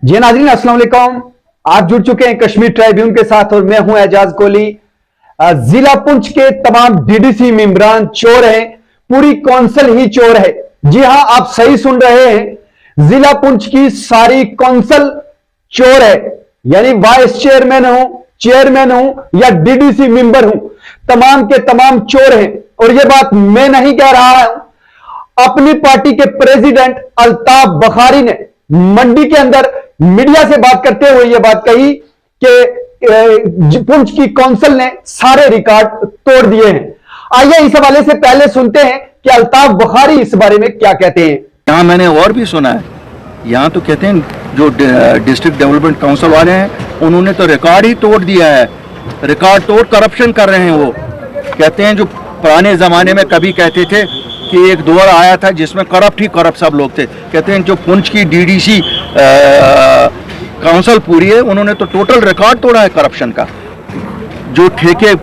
जी नाज़रीन, अस्सलाम वालेकुम। आप जुड़ चुके हैं कश्मीर ट्रिब्यून के साथ और मैं हूं एजाज कोहली। जिला पुंछ के तमाम डीडीसी मेंबरान चोर हैं, पूरी कौंसिल ही चोर है। जी हां, आप सही सुन रहे हैं, जिला पुंछ की सारी कौंसिल चोर है। यानी वाइस चेयरमैन हो, चेयरमैन हो या डीडीसी मेंबर हो, तमाम के तमाम चोर हैं। और यह बात मैं नहीं कह रहा हूं, अपनी पार्टी के प्रेसिडेंट अल्ताफ बुखारी ने मंडी के अंदर मीडिया से बात करते हुए यह बात कही कि पुंछ की काउंसिल ने सारे रिकॉर्ड तोड़ दिए हैं। आइए इस हवाले से पहले सुनते हैं कि अल्ताफ बुखारी इस बारे में क्या कहते हैं। यहाँ मैंने और भी सुना है, यहाँ तो कहते हैं जो डिस्ट्रिक्ट डेवलपमेंट काउंसिल वाले हैं उन्होंने तो रिकॉर्ड ही तोड़ दिया है, रिकॉर्ड तोड़ करप्शन कर रहे हैं। वो कहते हैं जो पुराने ज़माने में कभी कहते थे कि एक दौर आया था जिसमें करप्ट ही करप्ट सब लोग थे, कहते हैं जो पुंछ की डीडीसी काउंसिल पूरी है उन्होंने तो टोटल रिकॉर्ड तोड़ा है करप्शन का। जो ठेके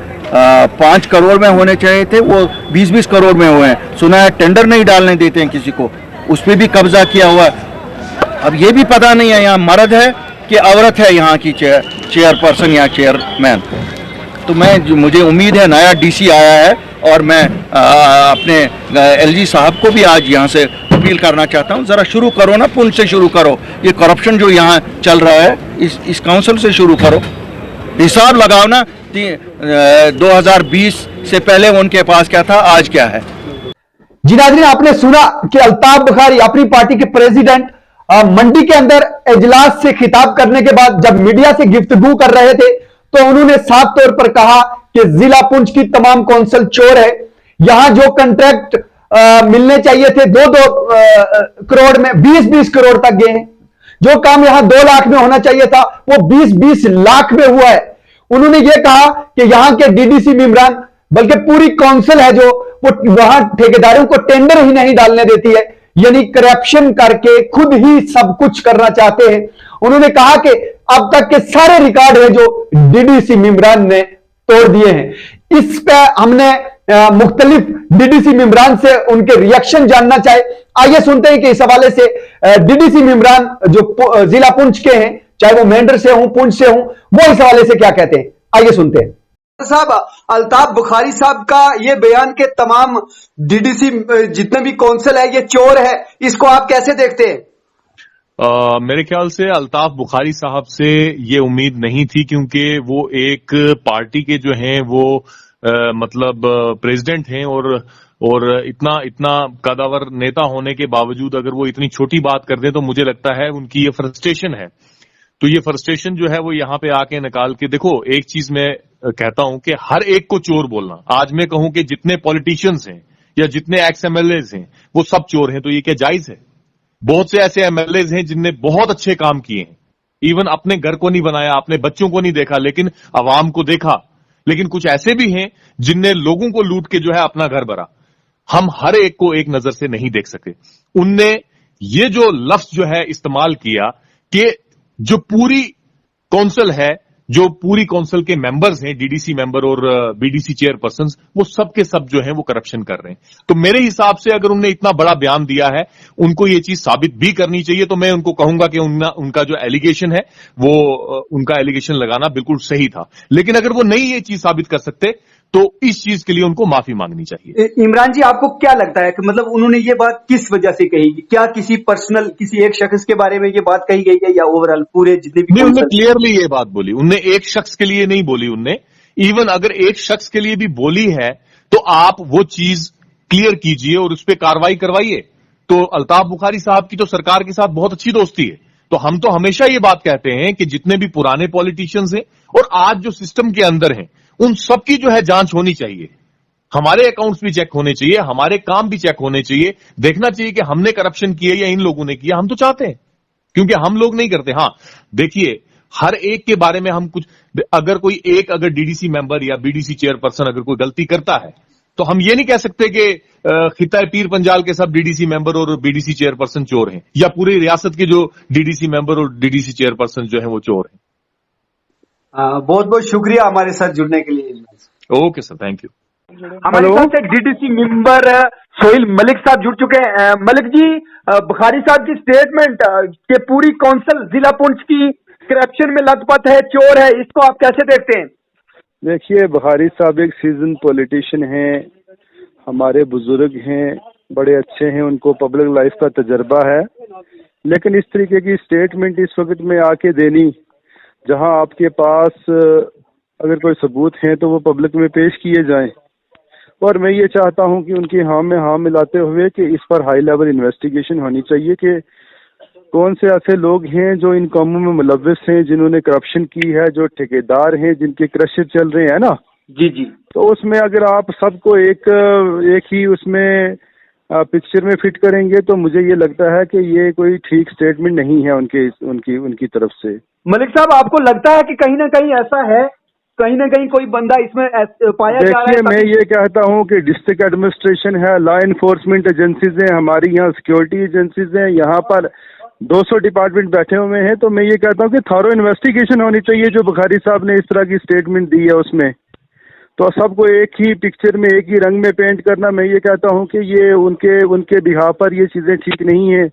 5 करोड़ में होने चाहिए थे वो 20-20 करोड़ में हुए हैं। सुना है टेंडर नहीं डालने देते हैं किसी को, उस पर भी कब्जा किया हुआ है। अब ये भी पता नहीं है यहाँ मर्द है कि औरत है यहाँ की चेयरपर्सन या चेयरमैन। तो मुझे उम्मीद है नया डीसी आया है और मैं अपने एलजी साहब को भी आज यहाँ से अपील करना चाहता हूँ, ज़रा शुरू करो ना, पुंछ से शुरू करो। ये करप्शन जो यहाँ चल रहा है इस काउंसिल से शुरू करो, हिसाब लगाओ ना। 2020 से पहले उनके पास क्या था, आज क्या है। जी नाज़रीन, आपने सुना कि अल्ताफ बुखारी अपनी पार्टी के प्रेसिडेंट मंडी के अंदर इजलास से खिताब करने के बाद जब मीडिया से गुफ्तगू कर रहे थे तो उन्होंने साफ तौर पर कहा कि जिला पुंछ की तमाम काउंसिल चोर है। यहां जो कॉन्ट्रैक्ट मिलने चाहिए थे 2-2 करोड़ में 20-20 करोड़ तक गए हैं। जो काम यहां 2 लाख में होना चाहिए था वो 20-20 लाख में हुआ है। उन्होंने यह कहा कि यहां के डीडीसी मेंबरान बल्कि पूरी काउंसिल है जो वो वहां ठेकेदारों को टेंडर ही नहीं डालने देती है, यानी करप्शन करके खुद ही सब कुछ करना चाहते हैं। उन्होंने कहा कि अब तक के सारे रिकॉर्ड है जो डीडीसी मेंबरान ने तोड़ दिए हैं। इस पे हमने मुख्तलिफ डीडीसी मेंबरान से उनके रिएक्शन जानना चाहे। आइए सुनते हैं कि इस हवाले से डीडीसी मेंबरान जो जिला पुंछ के हैं, चाहे वो मेंढर से हों, पुंछ से हों, वो इस हवाले से क्या कहते हैं, आइए सुनते हैं। साहब, अल्ताफ बुखारी साहब का ये बयान के तमाम डीडीसी जितने भी काउंसिल है ये चोर है, इसको आप कैसे देखते हैं? मेरे ख्याल से अल्ताफ बुखारी साहब से ये उम्मीद नहीं थी, क्योंकि वो एक पार्टी के जो हैं वो मतलब प्रेसिडेंट हैं और इतना कदावर नेता होने के बावजूद अगर वो इतनी छोटी बात कर दें तो मुझे लगता है उनकी ये फ्रस्ट्रेशन है। तो ये फ्रस्ट्रेशन जो है वो यहाँ पे आके निकाल के देखो। एक चीज मैं कहता हूं कि हर एक को चोर बोलना, आज मैं कहूं कि जितने पॉलिटिशियंस हैं या जितने एक्स एमएलएज हैं वो सब चोर हैं, तो ये क्या जायज है? बहुत से ऐसे एमएलएज हैं जिनने बहुत अच्छे काम किए हैं, इवन अपने घर को नहीं बनाया, अपने बच्चों को नहीं देखा, लेकिन अवाम को देखा। लेकिन कुछ ऐसे भी हैं जिनने लोगों को लूट के जो है अपना घर भरा। हम हर एक को एक नजर से नहीं देख सके। उनने ये जो लफ्ज जो है इस्तेमाल किया कि जो पूरी काउंसिल है, जो पूरी काउंसिल के मेंबर्स हैं, डीडीसी मेंबर और बीडीसी चेयरपर्सन, वो सब के सब जो हैं वो करप्शन कर रहे हैं। तो मेरे हिसाब से अगर उन्होंने इतना बड़ा बयान दिया है, उनको ये चीज साबित भी करनी चाहिए। तो मैं उनको कहूंगा कि उनका जो एलिगेशन है वो उनका एलिगेशन लगाना बिल्कुल सही था। लेकिन अगर वो नहीं ये चीज साबित कर सकते तो इस चीज के लिए उनको माफी मांगनी चाहिए। इमरान जी, आपको क्या लगता है कि मतलब उन्होंने ये बात किस वजह से कही? क्या किसी पर्सनल किसी एक शख्स के बारे में ये बात कही गई है या ओवरऑल पूरे जितने भी? उन्होंने क्लियरली ये बात बोली, उनने एक शख्स के लिए नहीं बोली। उनने इवन अगर एक शख्स के लिए भी बोली है तो आप वो चीज क्लियर कीजिए और उस पर कार्रवाई करवाइए। तो अल्ताफ बुखारी साहब की तो सरकार के साथ बहुत अच्छी दोस्ती है, तो हम तो हमेशा ये बात कहते हैं कि जितने भी पुराने पॉलिटिशियंस हैं और आज जो सिस्टम के अंदर हैं उन सबकी जो है जांच होनी चाहिए। हमारे अकाउंट्स भी चेक होने चाहिए, हमारे काम भी चेक होने चाहिए, देखना चाहिए कि हमने करप्शन किया या इन लोगों ने किया। हम तो चाहते हैं, क्योंकि हम लोग नहीं करते। हाँ देखिए, हर एक के बारे में हम कुछ, अगर कोई एक अगर डीडीसी मेंबर या बीडीसी चेयरपर्सन अगर कोई गलती करता है तो हम ये नहीं कह सकते कि खिता पीर पंजाल के सब डीडीसी मेंबर और बीडीसी चेयरपर्सन चोर हैं, या पूरी रियासत के जो डीडीसी मेंबर और डीडीसी चेयरपर्सन जो है वो चोर हैं। बहुत बहुत शुक्रिया हमारे साथ जुड़ने के लिए। Okay sir, thank you. हमारे साथ एक डीडीसी मेंबर सोहेल मलिक साहब जुड़ चुके हैं। मलिक जी, बुखारी साहब की स्टेटमेंट कि पूरी काउंसिल जिला पुंछ की करप्शन में लथपथ है, चोर है, इसको आप कैसे देखते हैं? देखिए, बुखारी साहब एक सीजन पॉलिटिशियन हैं, हमारे बुजुर्ग हैं, बड़े अच्छे हैं, उनको पब्लिक लाइफ का तजर्बा है। लेकिन इस तरीके की स्टेटमेंट इस वक्त में आके देनी, जहां आपके पास अगर कोई सबूत हैं तो वो पब्लिक में पेश किए जाएं। और मैं ये चाहता हूं कि उनकी हाँ में हाँ मिलाते हुए कि इस पर हाई लेवल इन्वेस्टिगेशन होनी चाहिए कि कौन से ऐसे लोग हैं जो इन कामों में मुलव्वस हैं, जिन्होंने करप्शन की है, जो ठेकेदार हैं, जिनके क्रशर चल रहे हैं ना। जी जी। तो उसमें अगर आप सबको एक ही उसमें पिक्चर में फिट करेंगे तो मुझे ये लगता है कि ये कोई ठीक स्टेटमेंट नहीं है उनके उनकी उनकी तरफ से। मलिक साहब, आपको लगता है कि कहीं ना कहीं ऐसा है, कहीं ना कहीं कोई बंदा इसमें पाया जा रहा है? देखिए, मैं ये कहता हूँ कि डिस्ट्रिक्ट एडमिनिस्ट्रेशन है, लॉ इन्फोर्समेंट एजेंसीज हैं, हमारी यहाँ सिक्योरिटी एजेंसीज हैं, यहाँ पर 200 डिपार्टमेंट बैठे हुए हैं। तो मैं ये कहता हूँ कि थॉरो इन्वेस्टिगेशन होनी चाहिए। जो बुखारी साहब ने इस तरह की स्टेटमेंट दी है उसमें तो सबको एक ही पिक्चर में, एक ही रंग में पेंट करना, मैं ये कहता हूँ कि ये उनके बिहाफ पर ये चीज़ें ठीक नहीं है।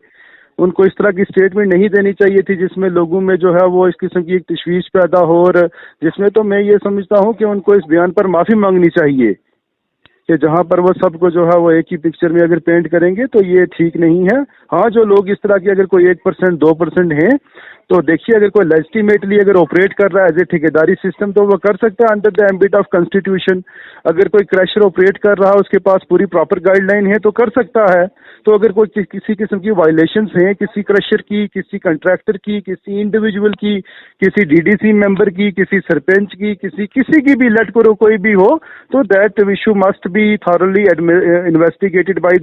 उनको इस तरह की स्टेटमेंट नहीं देनी चाहिए थी जिसमें लोगों में जो है वो इस किस्म की एक तशवीश पैदा हो, और जिसमें तो मैं ये समझता हूँ कि उनको इस बयान पर माफ़ी मांगनी चाहिए कि जहाँ पर वो सबको जो है वो एक ही पिक्चर में अगर पेंट करेंगे तो ये ठीक नहीं है। हाँ, जो लोग इस तरह की अगर कोई 1% 2% हैं तो देखिए, अगर कोई लेजिटिमेटली अगर ऑपरेट कर रहा है एज ए ठेकेदारी सिस्टम तो वो कर सकता है under the ambit of constitution. अगर कोई क्रशर ऑपरेट कर रहा है, उसके पास पूरी प्रॉपर गाइडलाइन है तो कर सकता है। तो अगर कोई किसी किस्म की वायलेशंस हैं, किसी क्रशर की, किसी कंट्रैक्टर की, किसी इंडिविजुअल की, किसी डीडीसी मेंबर की, किसी सरपंच की, किसी की भी, लेट करो कोई भी हो, तो that issue must be thoroughly investigated by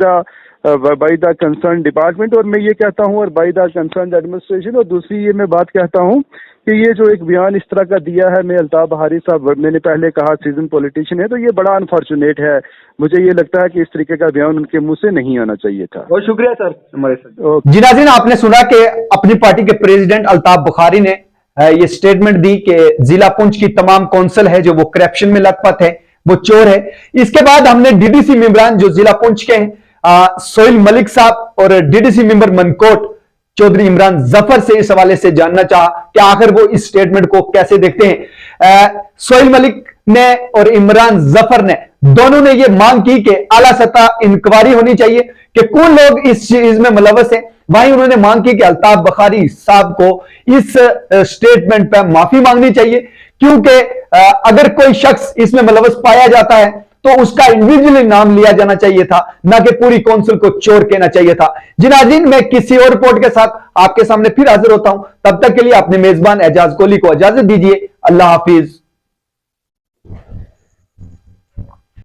the concern department. और मैं ये कहता हूँ, और बाय द कंसर्न एडमिनिस्ट्रेशन। और दूसरी ये मैं बात कहता हूँ कि ये जो एक बयान इस तरह का दिया है, मैं अल्ताफ बखारी साहब, मैंने पहले कहा सीजन पॉलिटिशियन है, तो ये बड़ा अनफॉर्चुनेट है। मुझे ये लगता है कि इस तरीके का बयान उनके मुंह से नहीं आना चाहिए था। बहुत शुक्रिया सर हमारे साथ। जी नाज़रीन, आपने सुना कि अपनी पार्टी के प्रेसिडेंट अल्ताफ बुखारी ने ये स्टेटमेंट दी कि जिला पुंछ की तमाम काउंसिल है जो वो करप्शन में लथपथ है, वो चोर है। इसके बाद हमने डीडीसी मेंबरान जो जिला पुंछ के हैं, सोहेल मलिक साहब और डीडीसी मेंबर मनकोट चौधरी इमरान जफर से इस हवाले से जानना चाहा कि आखिर वो इस स्टेटमेंट को कैसे देखते हैं। सोहेल मलिक ने और इमरान जफर ने दोनों ने ये मांग की कि आला सतह इंक्वायरी होनी चाहिए कि कौन लोग इस चीज में मुलव्वस हैं। वहीं उन्होंने मांग की कि अल्ताफ बुखारी साहब को इस स्टेटमेंट पर माफी मांगनी चाहिए, क्योंकि अगर कोई शख्स इसमें मुलव्वस पाया जाता है तो उसका इंडिविजुअली नाम लिया जाना चाहिए था, ना कि पूरी काउंसिल को चोर कहना चाहिए था। जी नाज़रीन, मैं किसी और रिपोर्ट के साथ आपके सामने फिर हाजिर होता हूं। तब तक के लिए अपने मेजबान एजाज कोहली को इजाजत दीजिए। अल्लाह हाफिज।